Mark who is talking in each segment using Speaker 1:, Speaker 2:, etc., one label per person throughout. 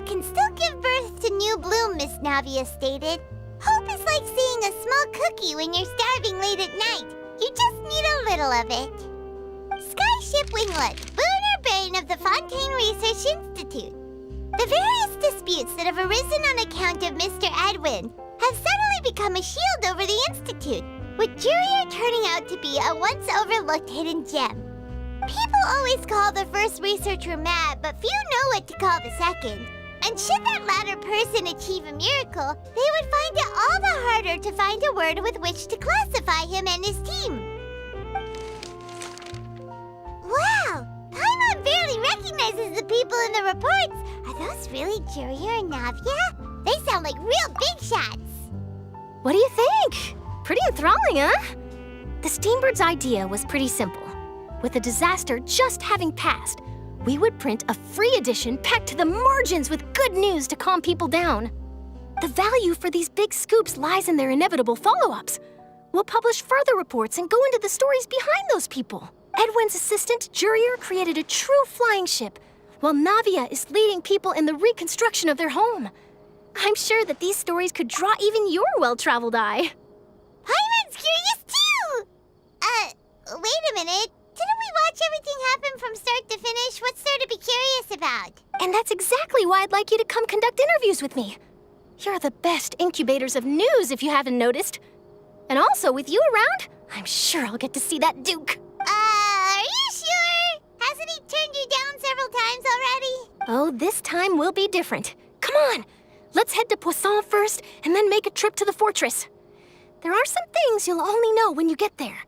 Speaker 1: can still give birth to new bloom, Miss Navia stated. Hope is like seeing a small cookie when you're starving late at night. You just need a little of it. Skyship Winglet, Booner Brain of the Fontaine Research Institute. The various disputes that have arisen on account of Mr. Edwin have suddenly become a shield over the Institute, with Jurier turning out to be a once overlooked hidden gem. People always call the first researcher mad, but few know what to call the second. And should that latter person achieve a miracle, they would find it all the harder to find a word with which to classify him and his team. Wow! Paimon barely recognizes the people in the reports. Are those really Jurier and Navia? They sound like real big shots.
Speaker 2: What do you think? Pretty enthralling, huh? The Steambird's idea was pretty simple. With a disaster just having passed, we would print a free edition packed to the margins with good news to calm people down. The value for these big scoops lies in their inevitable follow-ups. We'll publish further reports and go into the stories behind those people. Edwin's assistant, Jurier, created a true flying ship, while Navia is leading people in the reconstruction of their home. I'm sure that these stories could draw even your well-traveled eye.
Speaker 1: Paimon's curious too! Wait a minute. Didn't we watch everything happen from start to finish? What's there to be curious about?
Speaker 2: And that's exactly why I'd like you to come conduct interviews with me. You're the best incubators of news, if you haven't noticed. And also, with you around, I'm sure I'll get to see that Duke.
Speaker 1: Are you sure? Hasn't he turned you down several times already?
Speaker 2: Oh, this time will be different. Come on, let's head to Poisson first, and then make a trip to the fortress. There are some things you'll only know when you get there.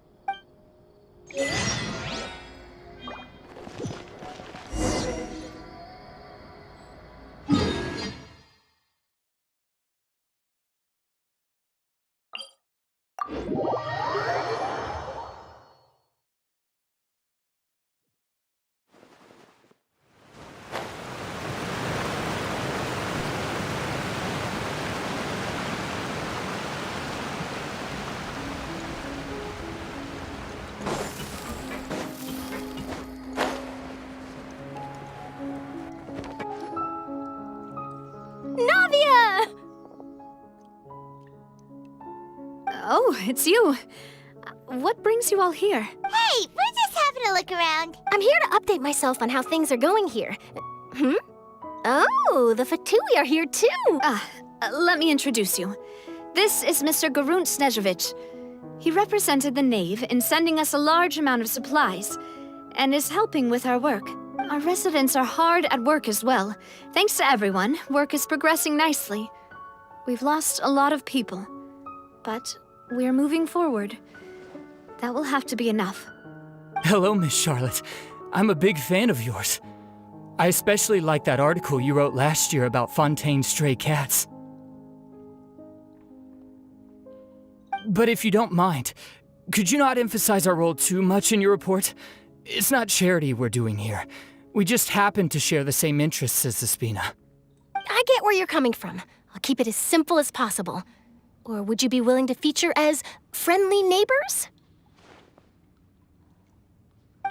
Speaker 2: Navia!
Speaker 3: Oh, it's you. What brings you all here?
Speaker 1: Hey, we're just having a look around.
Speaker 2: I'm here to update myself on how things are going here. Oh, the Fatui are here too!
Speaker 3: Let me introduce you. This is Mr. Garunt Snezhevich. He represented the Knave in sending us a large amount of supplies, and is helping with our work. Our residents are hard at work as well. Thanks to everyone, work is progressing nicely. We've lost a lot of people, but we're moving forward. That will have to be enough.
Speaker 4: Hello, Miss Charlotte. I'm a big fan of yours. I especially like that article you wrote last year about Fontaine's stray cats. But if you don't mind, could you not emphasize our role too much in your report? It's not charity we're doing here. We just happen to share the same interests as the Spina.
Speaker 2: I get where you're coming from. I'll keep it as simple as possible. Or would you be willing to feature as friendly neighbors?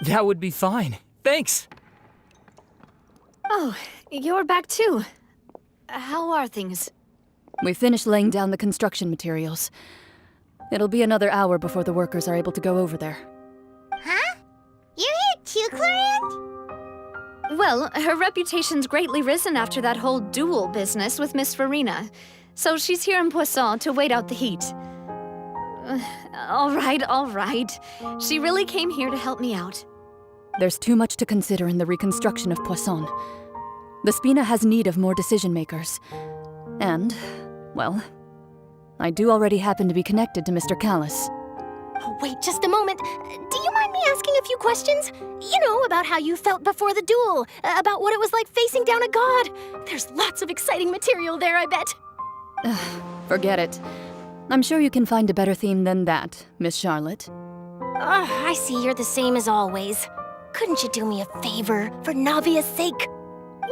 Speaker 4: That would be fine. Thanks.
Speaker 3: Oh, you're back too. How are things?
Speaker 5: We finished laying down the construction materials. It'll be another hour before the workers are able to go over there.
Speaker 1: Huh? You're here too, Clorinde?
Speaker 3: Well, her reputation's greatly risen after that whole duel business with Miss Farina. So she's here in Poisson to wait out the heat. All right. She really came here to help me out.
Speaker 5: There's too much to consider in the reconstruction of Poisson. The Spina has need of more decision-makers. And, well, I do already happen to be connected to Mr. Callis.
Speaker 2: Oh, wait just a moment. Do you mind me asking a few questions? You know, about how you felt before the duel, about what it was like facing down a god. There's lots of exciting material there, I bet.
Speaker 5: Forget it. I'm sure you can find a better theme than that, Miss Charlotte.
Speaker 2: I see you're the same as always. Couldn't you do me a favor, for Navia's sake?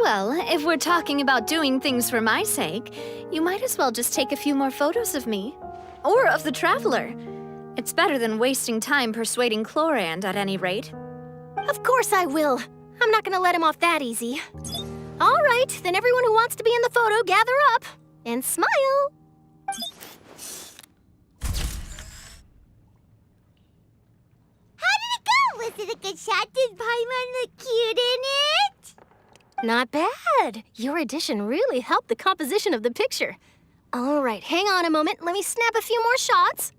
Speaker 3: Well, if we're talking about doing things for my sake, you might as well just take a few more photos of me. Or of the Traveler. It's better than wasting time persuading Clorinde, at any rate.
Speaker 2: Of course I will. I'm not gonna let him off that easy. All right, then everyone who wants to be in the photo, gather up and smile.
Speaker 1: How did it go? Was it a good shot? Did Paimon look cute in it?
Speaker 2: Not bad. Your addition really helped the composition of the picture. All right, hang on a moment. Let me snap a few more shots.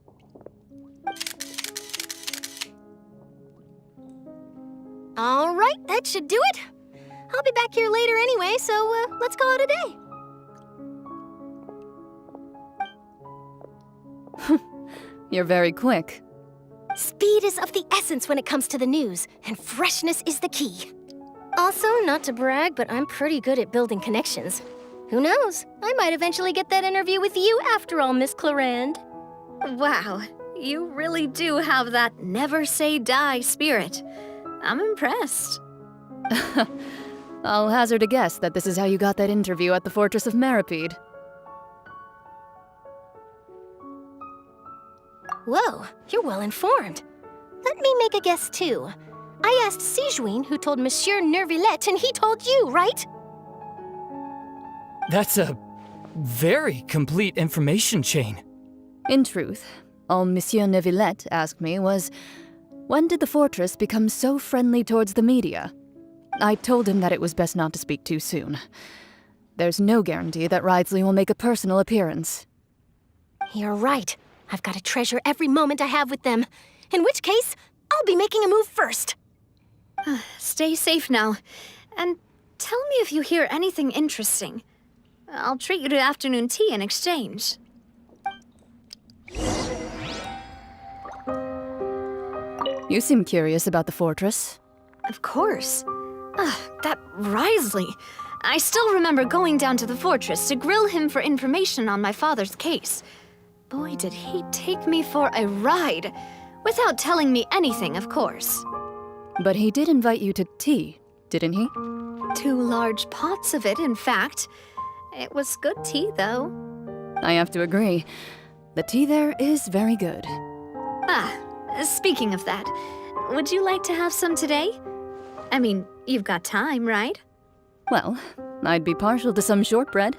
Speaker 2: All right, that should do it. I'll be back here later anyway, so let's call it a day.
Speaker 5: You're very quick.
Speaker 2: Speed is of the essence when it comes to the news, and freshness is the key. Also, not to brag, but I'm pretty good at building connections. Who knows? I might eventually get that interview with you after all, Miss Clarand.
Speaker 3: Wow, you really do have that never say die spirit. I'm impressed.
Speaker 5: I'll hazard a guess that this is how you got that interview at the Fortress of Maripede.
Speaker 2: Whoa, you're well informed. Let me make a guess too. I asked Sijuin who told Monsieur Nervillet, and he told you, right?
Speaker 4: That's a very complete information chain.
Speaker 5: In truth, all Monsieur Neuvillette asked me was, when did the fortress become so friendly towards the media? I told him that it was best not to speak too soon. There's no guarantee that Ridsley will make a personal appearance.
Speaker 2: You're right. I've got to treasure every moment I have with them. In which case, I'll be making a move first.
Speaker 3: Stay safe now. And tell me if you hear anything interesting. I'll treat you to afternoon tea in exchange.
Speaker 5: You seem curious about the fortress.
Speaker 3: Of course. That Risley. I still remember going down to the fortress to grill him for information on my father's case. Boy, did he take me for a ride. Without telling me anything, of course.
Speaker 5: But he did invite you to tea, didn't he?
Speaker 3: 2 large pots of it, in fact. It was good tea, though.
Speaker 5: I have to agree. The tea there is very good.
Speaker 3: Speaking of that, would you like to have some today? I mean, you've got time, right?
Speaker 5: Well, I'd be partial to some shortbread.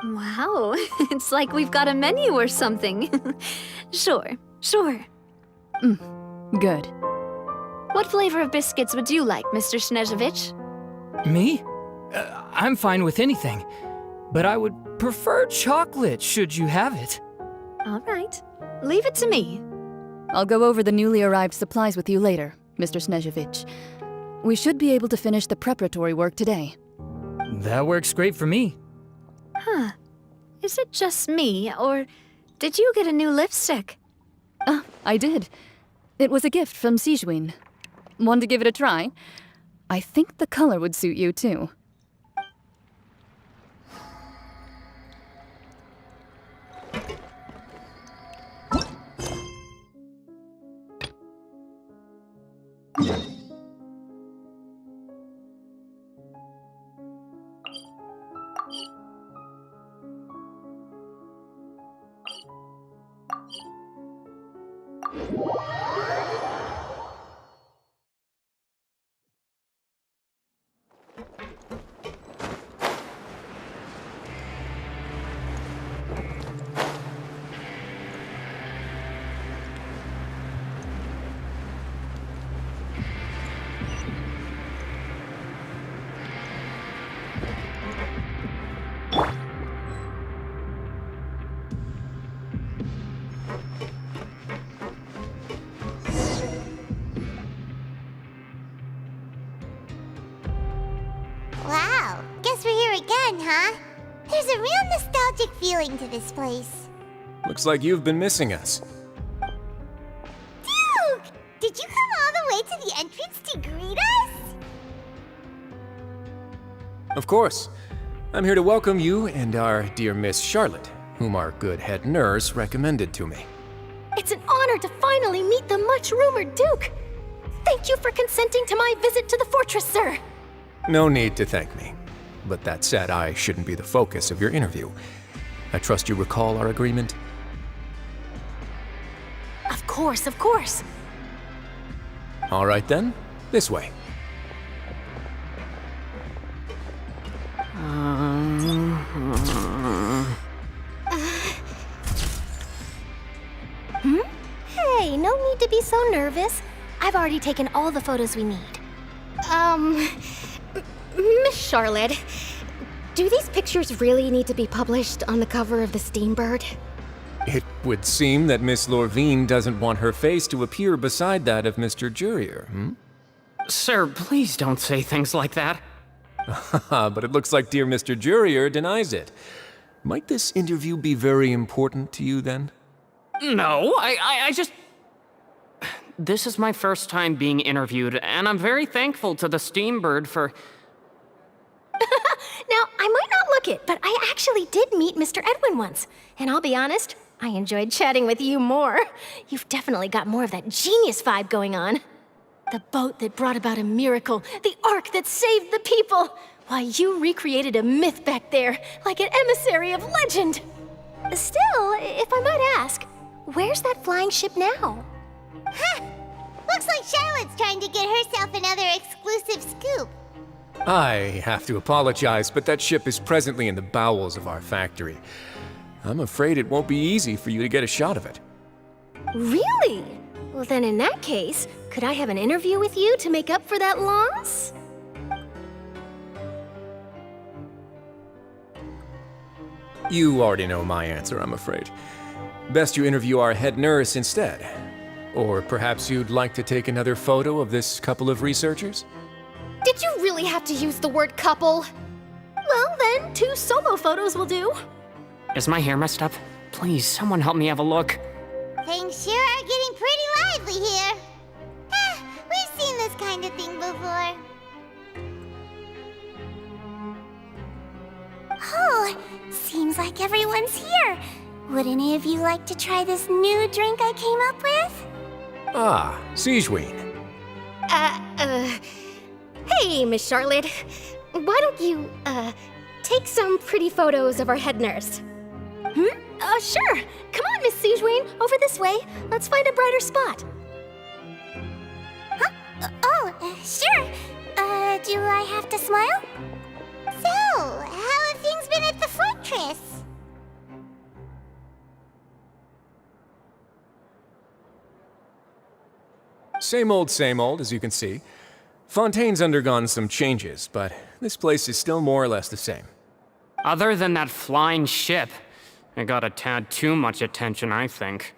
Speaker 3: Wow, it's like we've got a menu or something. Sure.
Speaker 5: Good.
Speaker 3: What flavor of biscuits would you like, Mr. Snežević?
Speaker 4: Me? I'm fine with anything. But I would prefer chocolate, should you have it.
Speaker 3: All right. Leave it to me.
Speaker 5: I'll go over the newly arrived supplies with you later, Mr. Snežević. We should be able to finish the preparatory work today.
Speaker 4: That works great for me.
Speaker 3: Huh. Is it just me, or did you get a new lipstick?
Speaker 5: I did. It was a gift from Sijuin. Want to give it a try? I think the color would suit you, too.
Speaker 1: Wow, guess we're here again, huh? There's a real nostalgic feeling to this place.
Speaker 6: Looks like you've been missing us.
Speaker 1: Duke! Did you come all the way to the entrance to greet us?
Speaker 6: Of course. I'm here to welcome you and our dear Miss Charlotte, whom our good head nurse recommended to me.
Speaker 2: It's an honor to finally meet the much-rumored Duke. Thank you for consenting to my visit to the fortress, sir.
Speaker 6: No need to thank me. But that said, I shouldn't be the focus of your interview. I trust you recall our agreement?
Speaker 2: Of course, of course.
Speaker 6: All right then, this way.
Speaker 2: Hey, no need to be so nervous. I've already taken all the photos we need. Miss Charlotte, do these pictures really need to be published on the cover of the Steambird?
Speaker 6: It would seem that Miss Lorvine doesn't want her face to appear beside that of Mr. Jurier,
Speaker 7: Sir, please don't say things like that.
Speaker 6: But it looks like dear Mr. Jurier denies it. Might this interview be very important to you, then?
Speaker 7: No, I just... This is my first time being interviewed, and I'm very thankful to the Steambird for...
Speaker 2: Now, I might not look it, but I actually did meet Mr. Edwin once. And I'll be honest, I enjoyed chatting with you more. You've definitely got more of that genius vibe going on. The boat that brought about a miracle, the ark that saved the people. Why, you recreated a myth back there, like an emissary of legend. Still, if I might ask, where's that flying ship now?
Speaker 1: Huh! Looks like Charlotte's trying to get herself another exclusive scoop.
Speaker 6: I have to apologize, but that ship is presently in the bowels of our factory. I'm afraid it won't be easy for you to get a shot of it.
Speaker 2: Really? Well, then in that case, could I have an interview with you to make up for that loss?
Speaker 6: You already know my answer, I'm afraid. Best you interview our head nurse instead. Or perhaps you'd like to take another photo of this couple of researchers?
Speaker 2: Did you really have to use the word couple? Well, then, 2 solo photos will do.
Speaker 7: Is my hair messed up? Please, someone help me have a look.
Speaker 1: Things sure are getting pretty lively here. We've seen this kind of thing before. Oh, seems like everyone's here. Would any of you like to try this new drink I came up with?
Speaker 6: Ah, Siegeween.
Speaker 2: Hey, Miss Charlotte. Why don't you, take some pretty photos of our head nurse? Sure. Come on, Miss Siegeween, over this way. Let's find a brighter spot.
Speaker 1: Huh? Sure. Do I have to smile? So, how have things been at the fortress?
Speaker 6: Same old, as you can see. Fontaine's undergone some changes, but this place is still more or less the same.
Speaker 7: Other than that flying ship, it got a tad too much attention, I think.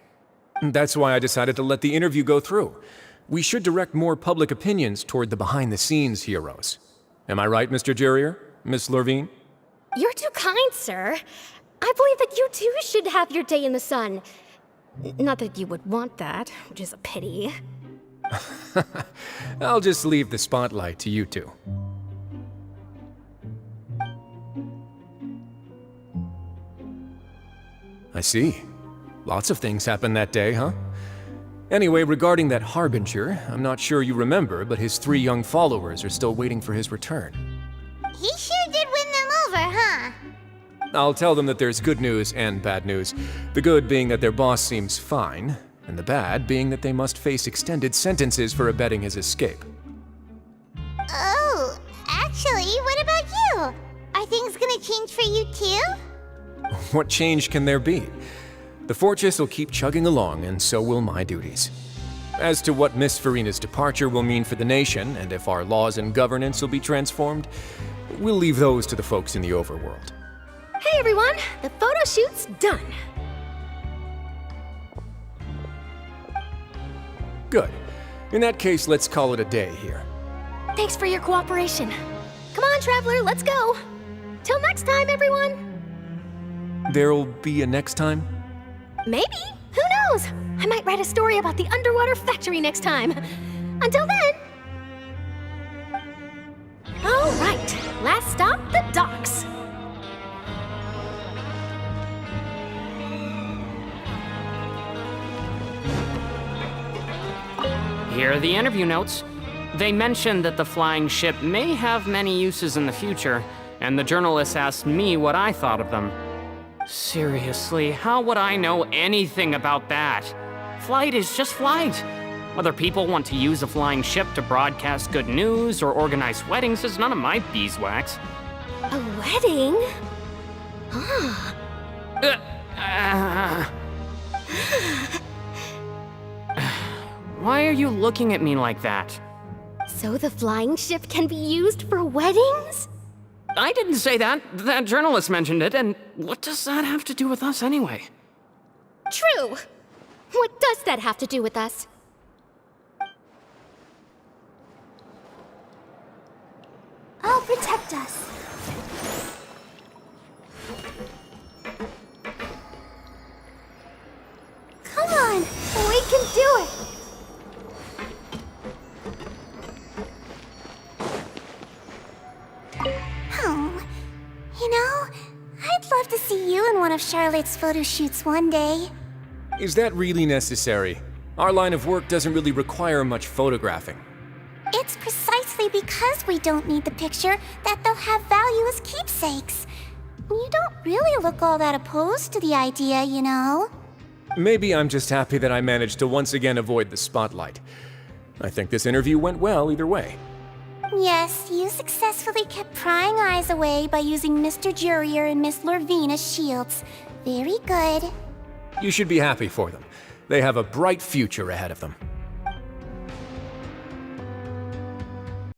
Speaker 6: That's why I decided to let the interview go through. We should direct more public opinions toward the behind-the-scenes heroes. Am I right, Mr. Jurier? Miss Lorvine?
Speaker 2: You're too kind, sir. I believe that you too should have your day in the sun. Not that you would want that, which is a pity.
Speaker 6: I'll just leave the spotlight to you two. I see. Lots of things happened that day, huh? Anyway, regarding that Harbinger, I'm not sure you remember, but his 3 young followers are still waiting for his return.
Speaker 1: He sure did win them over, huh?
Speaker 6: I'll tell them that there's good news and bad news. The good being that their boss seems fine, and the bad being that they must face extended sentences for abetting his escape.
Speaker 1: Oh, actually, what about you? Are things gonna change for you too?
Speaker 6: What change can there be? The fortress will keep chugging along, and so will my duties. As to what Miss Farina's departure will mean for the nation, and if our laws and governance will be transformed, we'll leave those to the folks in the overworld.
Speaker 2: Hey everyone, the photo shoot's done.
Speaker 6: Good. In that case, let's call it a day here.
Speaker 2: Thanks for your cooperation. Come on, Traveler, let's go. Till next time, everyone.
Speaker 6: There'll be a next time?
Speaker 2: Maybe. Who knows? I might write a story about the underwater factory next time. Until then. All right, last stop, the docks.
Speaker 7: Here are the interview notes. They mentioned that the flying ship may have many uses in the future, and the journalist asked me what I thought of them. Seriously, how would I know anything about that? Flight is just flight. Whether people want to use a flying ship to broadcast good news or organize weddings is none of my beeswax.
Speaker 2: A wedding? Huh.
Speaker 7: Why are you looking at me like that?
Speaker 2: So the flying ship can be used for weddings?
Speaker 7: I didn't say that. That journalist mentioned it, and what does that have to do with us anyway?
Speaker 2: True. What does that have to do with us?
Speaker 1: I'll protect us. Come on, we can do it. Oh, you know, I'd love to see you in one of Charlotte's photo shoots one day.
Speaker 6: Is that really necessary? Our line of work doesn't really require much photographing.
Speaker 1: It's precisely because we don't need the picture that they'll have value as keepsakes. You don't really look all that opposed to the idea, you know.
Speaker 6: Maybe I'm just happy that I managed to once again avoid the spotlight. I think this interview went well either way.
Speaker 1: Yes, you successfully kept prying eyes away by using Mr. Jurier and Miss Lorvine as shields. Very good.
Speaker 6: You should be happy for them. They have a bright future ahead of them.